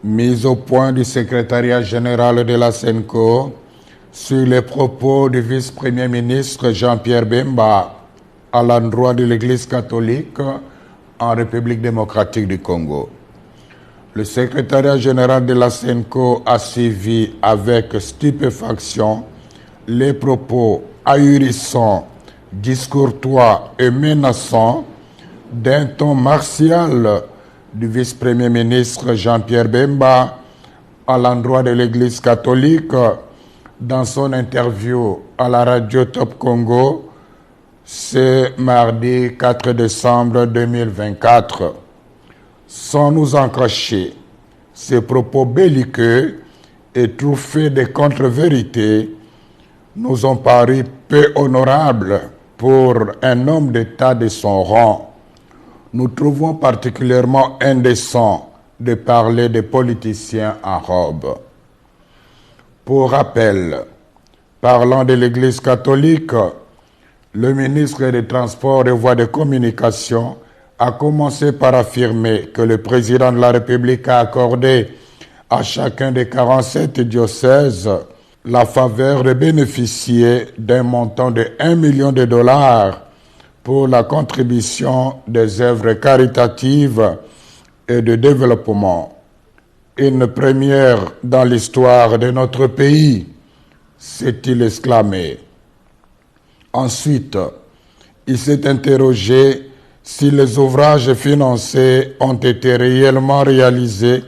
Mise au point du secrétariat général de la SENCO sur les propos du vice-premier ministre Jean-Pierre Bemba à l'endroit de l'Église catholique en République démocratique du Congo. Le secrétariat général de la SENCO a suivi avec stupéfaction les propos ahurissants, discourtois et menaçants d'un ton martial du vice-premier ministre Jean-Pierre Bemba à l'endroit de l'Église catholique dans son interview à la radio Top Congo ce mardi 4 décembre 2024. Sans nous en cacher, ces propos belliqueux et truffés de contre-vérités nous ont paru peu honorables pour un homme d'État de son rang. Nous trouvons particulièrement indécent de parler des politiciens en robe. Pour rappel, parlant de l'Église catholique, le ministre des Transports et Voies de Communication a commencé par affirmer que le président de la République a accordé à chacun des 47 diocèses la faveur de bénéficier d'un montant de 1 million de dollars pour la contribution des œuvres caritatives et de développement. Une première dans l'histoire de notre pays, s'est-il exclamé. Ensuite, il s'est interrogé si les ouvrages financés ont été réellement réalisés,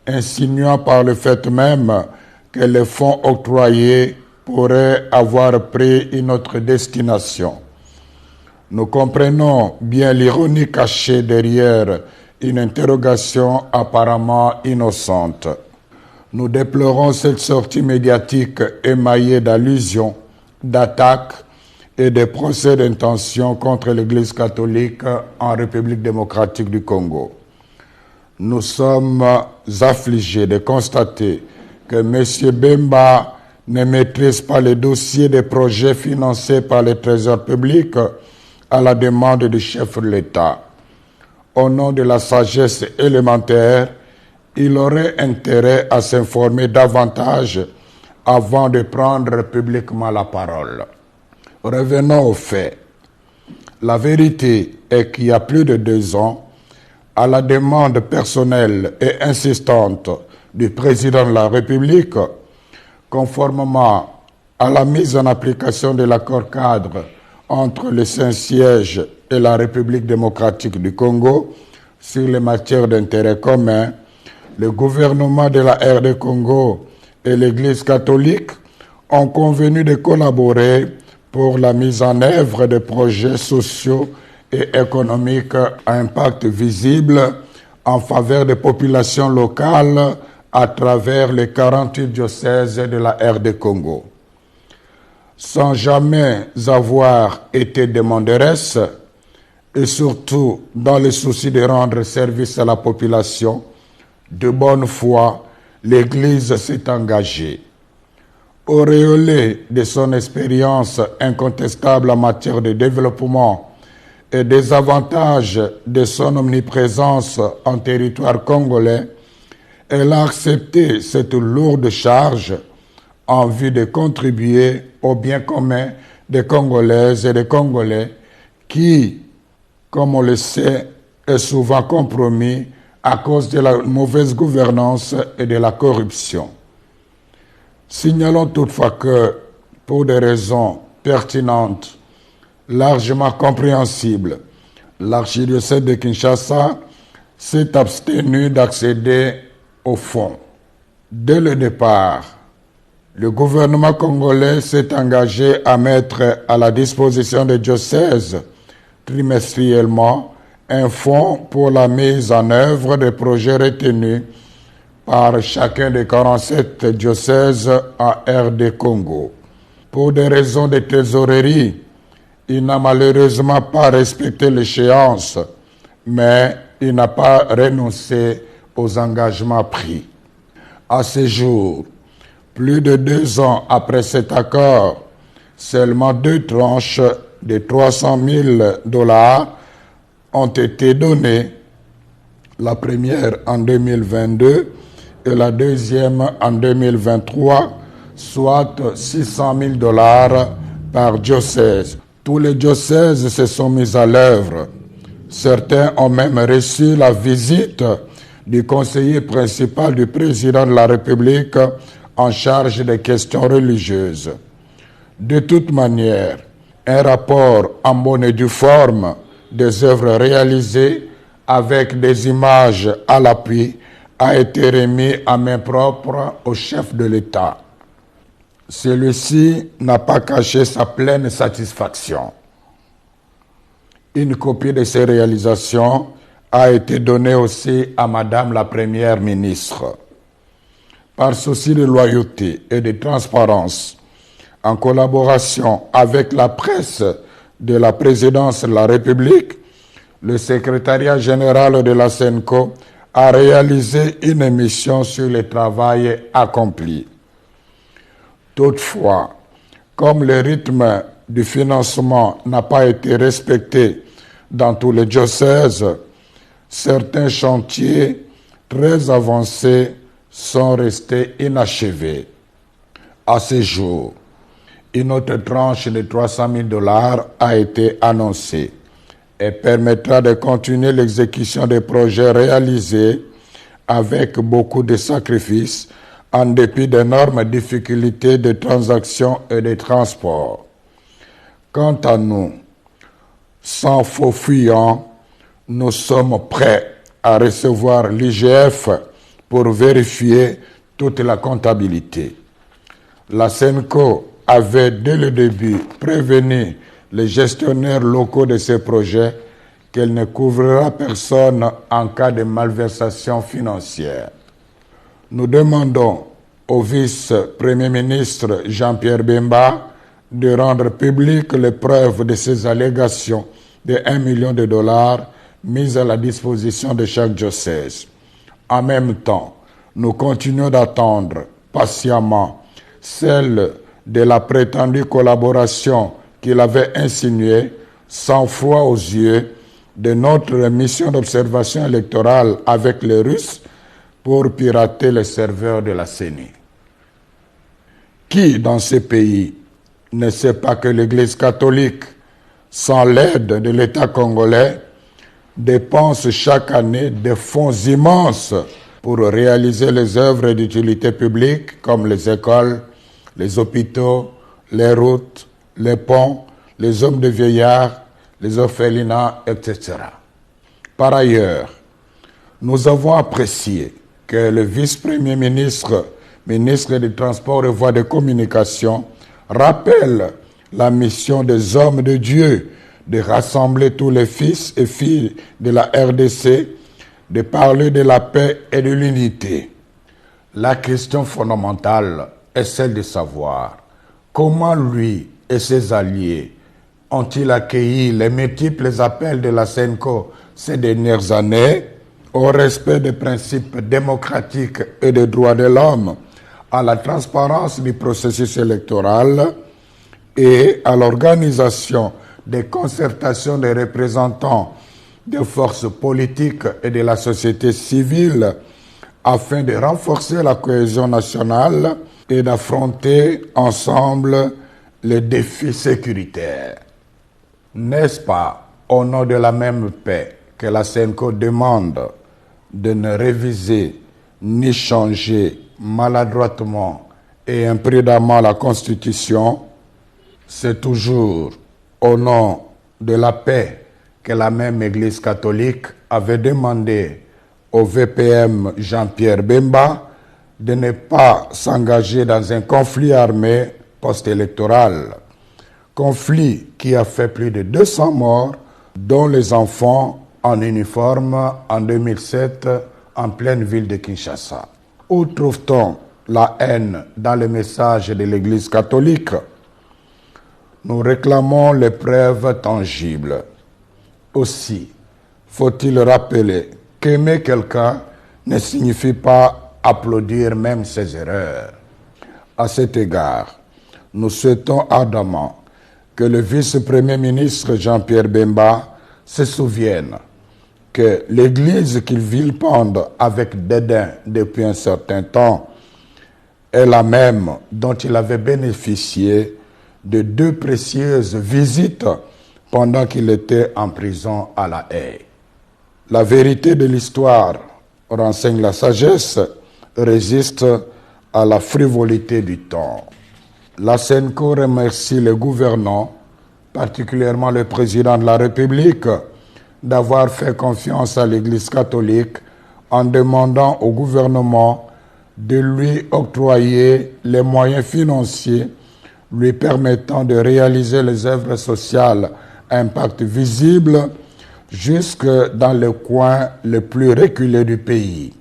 insinuant par le fait même que les fonds octroyés pourraient avoir pris une autre destination. Nous comprenons bien l'ironie cachée derrière une interrogation apparemment innocente. Nous déplorons cette sortie médiatique émaillée d'allusions, d'attaques et de procès d'intention contre l'Église catholique en République démocratique du Congo. Nous sommes affligés de constater que M. Bemba ne maîtrise pas les dossiers des projets financés par le Trésor public à la demande du chef de l'État. Au nom de la sagesse élémentaire, il aurait intérêt à s'informer davantage avant de prendre publiquement la parole. Revenons aux faits. La vérité est qu'il y a plus de 2 ans, à la demande personnelle et insistante du président de la République, conformément à la mise en application de l'accord cadre entre le Saint-Siège et la République démocratique du Congo sur les matières d'intérêt commun, le gouvernement de la RD Congo et l'Église catholique ont convenu de collaborer pour la mise en œuvre de projets sociaux et économiques à impact visible en faveur des populations locales à travers les 48 diocèses de la RD Congo. Sans jamais avoir été demanderesse, et surtout dans le souci de rendre service à la population, de bonne foi, l'Église s'est engagée. Auréolée de son expérience incontestable en matière de développement et des avantages de son omniprésence en territoire congolais, elle a accepté cette lourde charge en vue de contribuer au bien commun des Congolaises et des Congolais qui, comme on le sait, est souvent compromis à cause de la mauvaise gouvernance et de la corruption. Signalons toutefois que, pour des raisons pertinentes, largement compréhensibles, l'archidiocèse de Kinshasa s'est abstenu d'accéder au fonds. Dès le départ, le gouvernement congolais s'est engagé à mettre à la disposition des diocèses trimestriellement un fonds pour la mise en œuvre des projets retenus par chacun des 47 diocèses en RD Congo. Pour des raisons de trésorerie, il n'a malheureusement pas respecté l'échéance, mais il n'a pas renoncé aux engagements pris. À ce jour, plus de 2 ans après cet accord, seulement 2 tranches de 300 000 dollars ont été données, la première en 2022 et la deuxième en 2023, soit $600,000 par diocèse. Tous les diocèses se sont mis à l'œuvre. Certains ont même reçu la visite du conseiller principal du président de la République en charge des questions religieuses. De toute manière, un rapport en bonne et due forme des œuvres réalisées avec des images à l'appui a été remis à main propre au chef de l'État. Celui-ci n'a pas caché sa pleine satisfaction. Une copie de ces réalisations a été donnée aussi à Madame la Première ministre. Par souci de loyauté et de transparence, en collaboration avec la presse de la présidence de la République, le secrétariat général de la SENCO a réalisé une émission sur le travail accompli. Toutefois, comme le rythme du financement n'a pas été respecté dans tous les diocèses, certains chantiers très avancés sont restés inachevés. À ce jour, une autre tranche de $300,000 a été annoncée et permettra de continuer l'exécution des projets réalisés avec beaucoup de sacrifices en dépit d'énormes difficultés de transaction et de transport. Quant à nous, sans faux fuyant, nous sommes prêts à recevoir l'IGF pour vérifier toute la comptabilité. La SENCO avait dès le début prévenu les gestionnaires locaux de ces projets qu'elle ne couvrira personne en cas de malversation financière. Nous demandons au vice-premier ministre Jean-Pierre Bemba de rendre publiques les preuves de ces allégations de $1 million mises à la disposition de chaque diocèse. En même temps, nous continuons d'attendre patiemment celle de la prétendue collaboration qu'il avait insinuée, sans foi aux yeux, de notre mission d'observation électorale avec les Russes pour pirater les serveurs de la CENI. Qui dans ce pays ne sait pas que l'Église catholique, sans l'aide de l'État congolais, dépense chaque année des fonds immenses pour réaliser les œuvres d'utilité publique comme les écoles, les hôpitaux, les routes, les ponts, les hommes de vieillards, les orphelinats, etc. Par ailleurs, nous avons apprécié que le vice-premier ministre, ministre des Transports et Voies de Communication, rappelle la mission des hommes de Dieu de rassembler tous les fils et filles de la RDC, de parler de la paix et de l'unité. La question fondamentale est celle de savoir comment lui et ses alliés ont-ils accueilli les multiples appels de la SENCO ces dernières années au respect des principes démocratiques et des droits de l'homme, à la transparence du processus électoral et à l'organisation des concertations des représentants des forces politiques et de la société civile afin de renforcer la cohésion nationale et d'affronter ensemble les défis sécuritaires. N'est-ce pas au nom de la même paix que la SENCO demande de ne réviser ni changer maladroitement et imprudemment la Constitution? C'est toujours au nom de la paix que la même Église catholique avait demandé au VPM Jean-Pierre Bemba de ne pas s'engager dans un conflit armé post-électoral. Conflit qui a fait plus de 200 morts, dont les enfants en uniforme en 2007 en pleine ville de Kinshasa. Où trouve-t-on la haine dans les messages de l'Église catholique? Nous réclamons les preuves tangibles. Aussi, faut-il rappeler qu'aimer quelqu'un ne signifie pas applaudir même ses erreurs. À cet égard, nous souhaitons ardemment que le vice-premier ministre Jean-Pierre Bemba se souvienne que l'Église qu'il vilipende avec dédain depuis un certain temps est la même dont il avait bénéficié de 2 précieuses visites pendant qu'il était en prison à La Haye. La vérité de l'histoire renseigne la sagesse, résiste à la frivolité du temps. La SENCO remercie les gouvernants, particulièrement le président de la République, d'avoir fait confiance à l'Église catholique en demandant au gouvernement de lui octroyer les moyens financiers lui permettant de réaliser les œuvres sociales à impact visible jusque dans les coins les plus reculés du pays.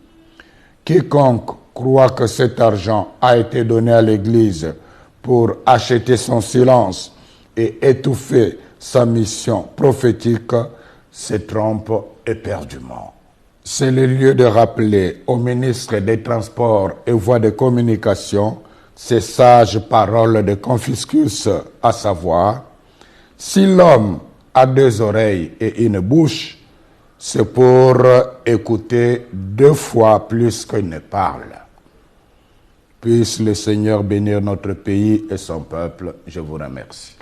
Quiconque croit que cet argent a été donné à l'Église pour acheter son silence et étouffer sa mission prophétique se trompe éperdument. C'est le lieu de rappeler au ministre des Transports et Voies de Communication ces sages paroles de Confucius, à savoir, si l'homme a 2 oreilles et une bouche, c'est pour écouter 2 fois plus qu'il ne parle. Puisse le Seigneur bénir notre pays et son peuple. Je vous remercie.